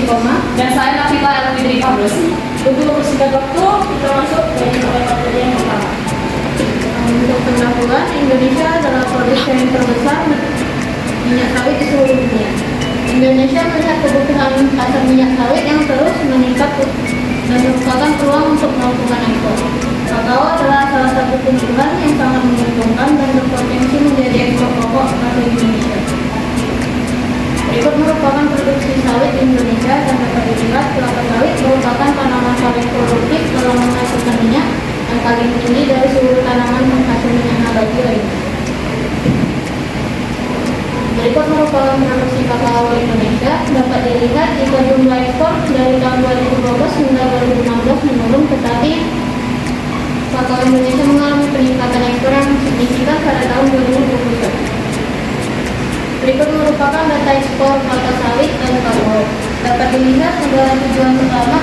Koma. Dan saya Nafila Elfitri Pablosi. Untuk mempersingkat waktu, kita masuk ke materi yang pertama. Untuk pendahuluan, Indonesia adalah produsen terbesar minyak sawit di seluruh dunia. Indonesia melihat kebutuhan pasar minyak sawit yang terus meningkat dan merupakan peluang untuk melakukan ekspor. Kakao adalah salah satu tumbuhan yang sangat menguntungkan dan berpotensi menjadi ekspor pokok hasil Indonesia. Berikut merupakan produksi sawit di Indonesia dan dapat dilihat kelapa sawit merupakan tanaman paling produktif dalam menghasilkan minyak yang paling tinggi dari seluruh tanaman penghasil minyak nabati lainnya. Berikut merupakan produksi kakao Indonesia dapat dilihat jika jumlah ekspor dari tahun 2012 hingga 2016 menurun, tetapi kakao Indonesia mengalami peningkatan ekspor yang signifikan pada tahun 2021. Berikut merupakan data ekspor kelapa sawit dan kakao. Dapat dilihat negara tujuan utama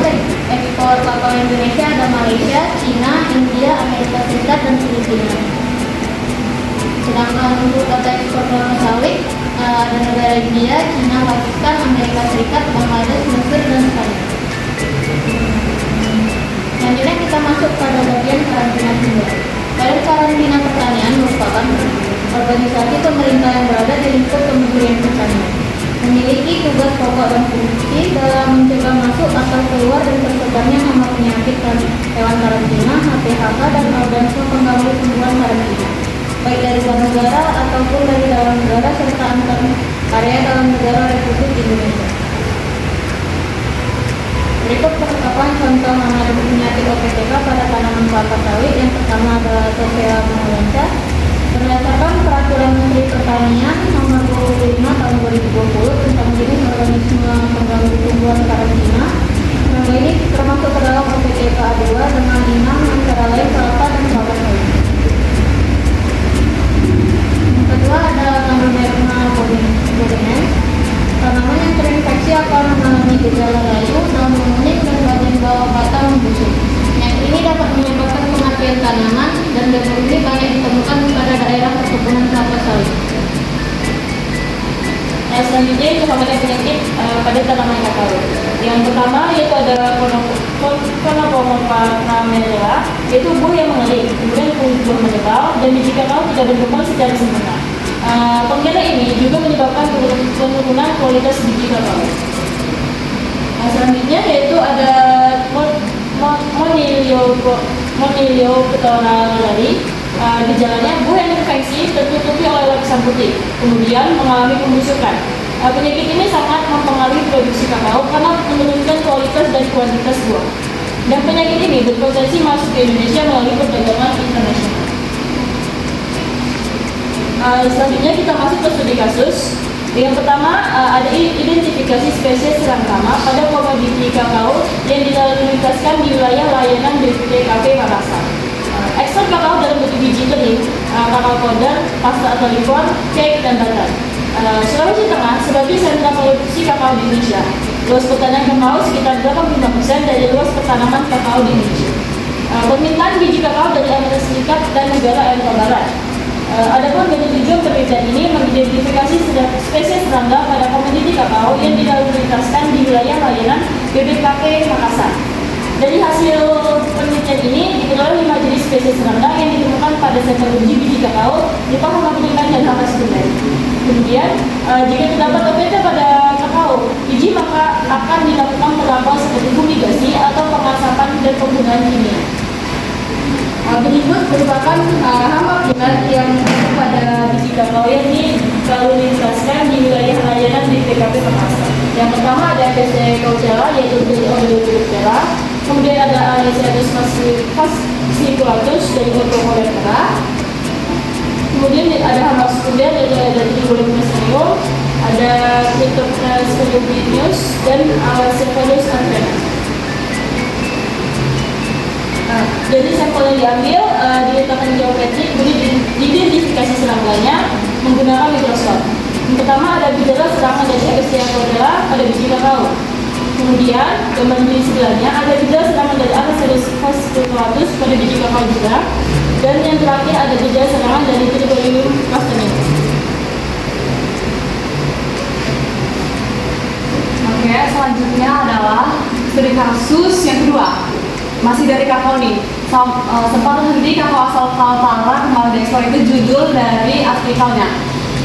ekspor kakao Indonesia ada Malaysia, China, India, Amerika Serikat, dan Filipina. Sedangkan untuk data ekspor kelapa sawit ada negara India, China, Pakistan, Amerika Serikat, Bangladesh, Mesir, dan Spanyol. Selanjutnya kita masuk pada bagian karantina tinggal. Badan Karantina Pertanian merupakan organisasi pemerintah yang berada di lingkup Kementerian Pertanian. Memiliki tugas pokok dan fungsi dalam mencegah masuk atau keluar dan tersebarnya hama penyakit hewan karantina, HPHK, dan organisme pengganggu tumbuhan karantina, baik dari luar negara ataupun dari dalam negara serta antar area dalam negara Republik Indonesia. Berikut penetapan contoh hama dan penyakit OPTK pada tanaman kelapa sawit. Yang pertama adalah Tophea monolensa. Berdasarkan Peraturan Menteri Pertanian Nomor 25 Tahun 2020 tentang jenis organisme pengganggu tumbuhan karantina, serangga ini termasuk ke dalam OPTK 2 dengan inang antara lain kelapa dan kelapa sawit. Yang kedua ada Ganoderma bodenens. Tanaman yang terinfeksi akan mengalami gejala layu, daun menguning, dan bagian bawah batang membusuk. Penyakit ini dapat menyebabkan kematian tanaman dan gangguan ini banyak ditemukan pada daerah perkebunan kelapa sawit. Selanjutnya informasi penyakit pada tanaman kakao. Yang pertama yaitu ada Conopomorpha pnaemonia, yaitu buah yang mengering, kemudian buah menebal dan biji kakao tidak berkembang secara sempurna. Pengguna ini juga menyebabkan penurunan kualitas biji kakao. Selanjutnya yaitu ada Monilio petorali. Gejalanya buah yang terinfeksi tertutupi oleh lapisan putih, kemudian mengalami pembusukan. Penyakit ini sangat mempengaruhi produksi kakao karena menurunkan kualitas dan kuantitas buah. Dan penyakit ini berpotensi masuk ke Indonesia melalui perdagangan internasional. Selanjutnya kita masuk ke studi kasus. Yang pertama ada identifikasi spesies serang hama pada komoditi kakao yang dilakukan di wilayah layanan BPKP Makassar. Ekspor kakao dalam bentuk biji kering, kakao powder, pasta atau liquor, cake, dan butter. Sulawesi Tengah sebagai sentra produksi kakao di Indonesia. Luas pertanian kakao sekitar 85% dari luas pertanaman kakao di Indonesia. Permintaan biji kakao dari Amerika Serikat dan negara Eropa Barat. Adapun dari tujuan penelitian ini mengidentifikasi spesies serangga pada komoditi kakao yang dilakukan di wilayah layanan BPKP Makassar. Dari hasil penelitian ini diketahui 5 jenis spesies serangga yang ditemukan pada sampel uji biji kakao di hama primer dan hama sekunder. Kemudian jika terdapat OPT pada kakao biji, maka akan dilakukan perlakuan seperti fumigasi atau pengasapan dan penggunaan kimia. Berikut merupakan hama primer yang pada biji kakao yang dilakukan di wilayah layanan di BPKP Makassar. Yang pertama ada PC Coachella, yaitu Coachella. Kemudian ada Alesiadus fasciculatus dari Orthomolecula. Kemudian ada hama sekunder yaitu ada Trigolopus neo, ada Cryptococcus pseudovirus dan Cephalus antenna. Jadi sampel yang diambil diletakkan di geometrik, kemudian diidentifikasi serangannya menggunakan mikroskop. Yang pertama ada gejala serangan dari Escherichia coli pada biji kakao. Kemudian gambar di sebelahnya ada gejala serangan dari Alesiadus fasciculatus pada biji kakao juga. Dan yang terakhir ada gejala serangan dari Trigonium castanea. Oke, selanjutnya adalah studi kasus yang kedua. Masih dari kakao nih. Sempat terhenti kakao asal Kaltara kembali diekspor, itu judul dari artikelnya.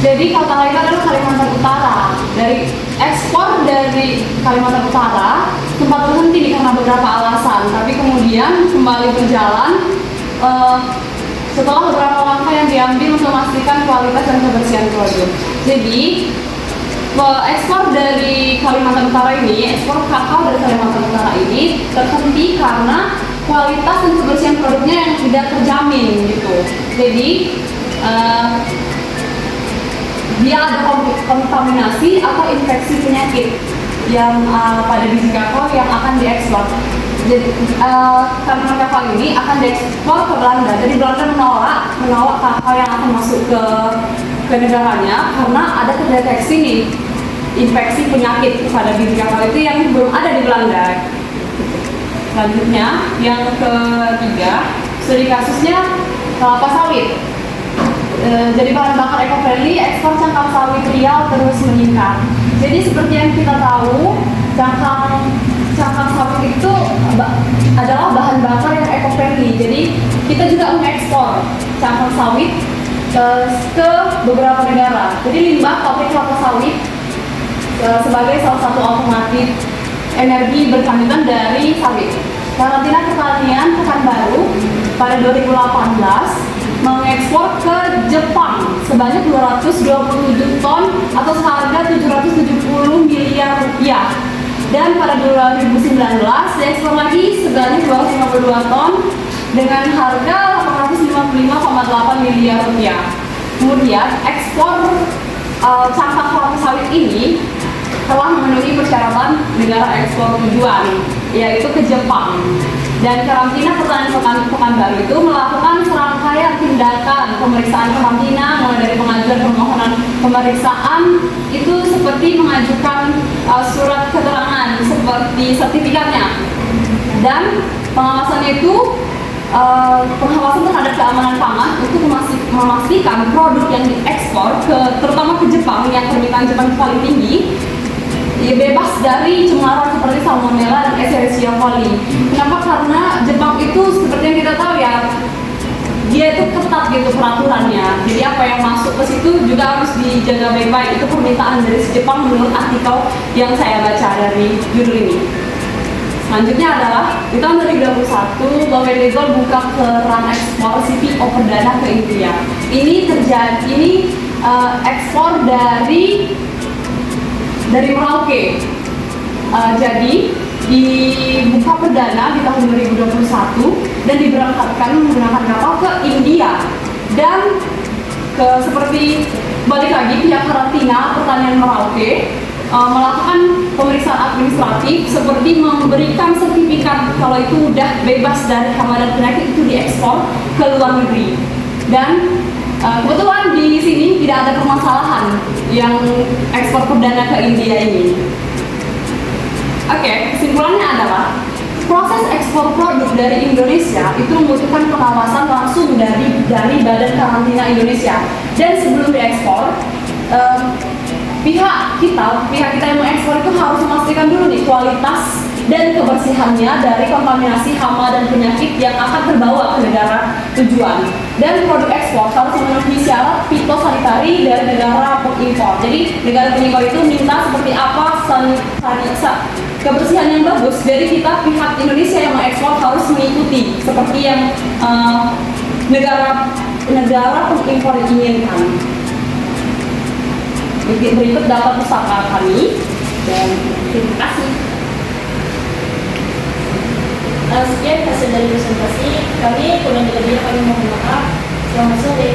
Jadi Kaltara itu adalah Kalimantan Utara. Dari ekspor dari Kalimantan Utara sempat terhenti nih karena beberapa alasan, tapi kemudian kembali berjalan setelah beberapa langkah yang diambil untuk memastikan kualitas dan kebersihan produk. Jadi ekspor dari Kalimantan Utara ini, ekspor kakao dari Kalimantan Utara ini terhenti karena kualitas dan kebersihan produknya yang tidak terjamin gitu. Jadi dia ada kontaminasi atau infeksi penyakit yang pada biji kakao yang akan diekspor. Jadi tanaman kakao ini akan diekspor ke Belanda. Jadi Belanda menolak kakao yang akan masuk ke negaranya karena ada terdeteksi nih infeksi penyakit pada biji kakao itu yang belum ada di Belanda. Selanjutnya yang ketiga, studi kasusnya kelapa sawit. Jadi bahan bakar eco-friendly, ekspor cangkang sawit Riau terus meningkat. Jadi seperti yang kita tahu, cangkang sawit itu adalah bahan bakar yang eco-friendly. Jadi kita juga mengekspor cangkang sawit ke beberapa negara. Jadi limbah pabrik kelapa sawit sebagai salah satu alternatif energi berkelanjutan dari sawit. Karantina Pertanian Pekanbaru pada 2018 mengekspor ke Jepang sebanyak 227 ton atau seharga 770 miliar rupiah. Dan pada 2019 diekspor lagi sebanyak 252 ton dengan harga 855,8 miliar rupiah. Kemudian ekspor cangkang kelapa sawit ini telah memenuhi persyaratan negara ekspor tujuan, yaitu ke Jepang. Dan karantina Pertanian Pekanbaru itu melakukan serangkaian tindakan pemeriksaan karantina, mulai dari pengajuan permohonan pemeriksaan itu seperti mengajukan surat keterangan seperti sertifikatnya, dan pengawasan itu pengawasan terhadap keamanan pangan untuk memastikan produk yang diekspor terutama ke Jepang yang permintaan Jepang paling tinggi ya bebas dari cemaran seperti salmonella dan Escherichia coli. Kenapa? Karena Jepang itu seperti yang kita tahu ya, dia itu ketat gitu peraturannya. Jadi apa yang masuk ke situ juga harus dijaga baik-baik. Itu permintaan dari Jepang menurut artikel yang saya baca dari judul ini. Selanjutnya adalah di tahun 2021 Bapak Legal buka keran ekspor CPO perdana ke India. Ini ekspor dari Merauke. Jadi dibuka perdana di tahun 2021 dan diberangkatkan menggunakan kapal ke India. Dan seperti balik lagi pihak karantina pertanian Merauke melakukan pemeriksaan administratif seperti memberikan sertifikat kalau itu udah bebas dari hama dan penyakit itu diekspor ke luar negeri. Dan kebetulan di sini tidak ada permasalahan yang ekspor perdana ke India ini. Oke, kesimpulannya adalah proses ekspor produk dari Indonesia itu membutuhkan pengawasan langsung dari Badan Karantina Indonesia. Dan sebelum diekspor, pihak kita yang mengekspor itu harus memastikan dulu nih kualitas dan kebersihannya dari kontaminasi hama dan penyakit yang akan terbawa ke negara tujuan. Dan produk ekspor harus memenuhi syarat fitosanitari dari negara pengimpor. Jadi negara pengimpor itu minta seperti apa kebersihan yang bagus. Jadi kita pihak Indonesia yang mengekspor harus mengikuti seperti yang negara pengimpor inginkan. Berikut data pusaka kami dan terima kasih. Sekian hasil dari presentasi kami. Kurang lebihnya kami mohon maaf. Selamat sore.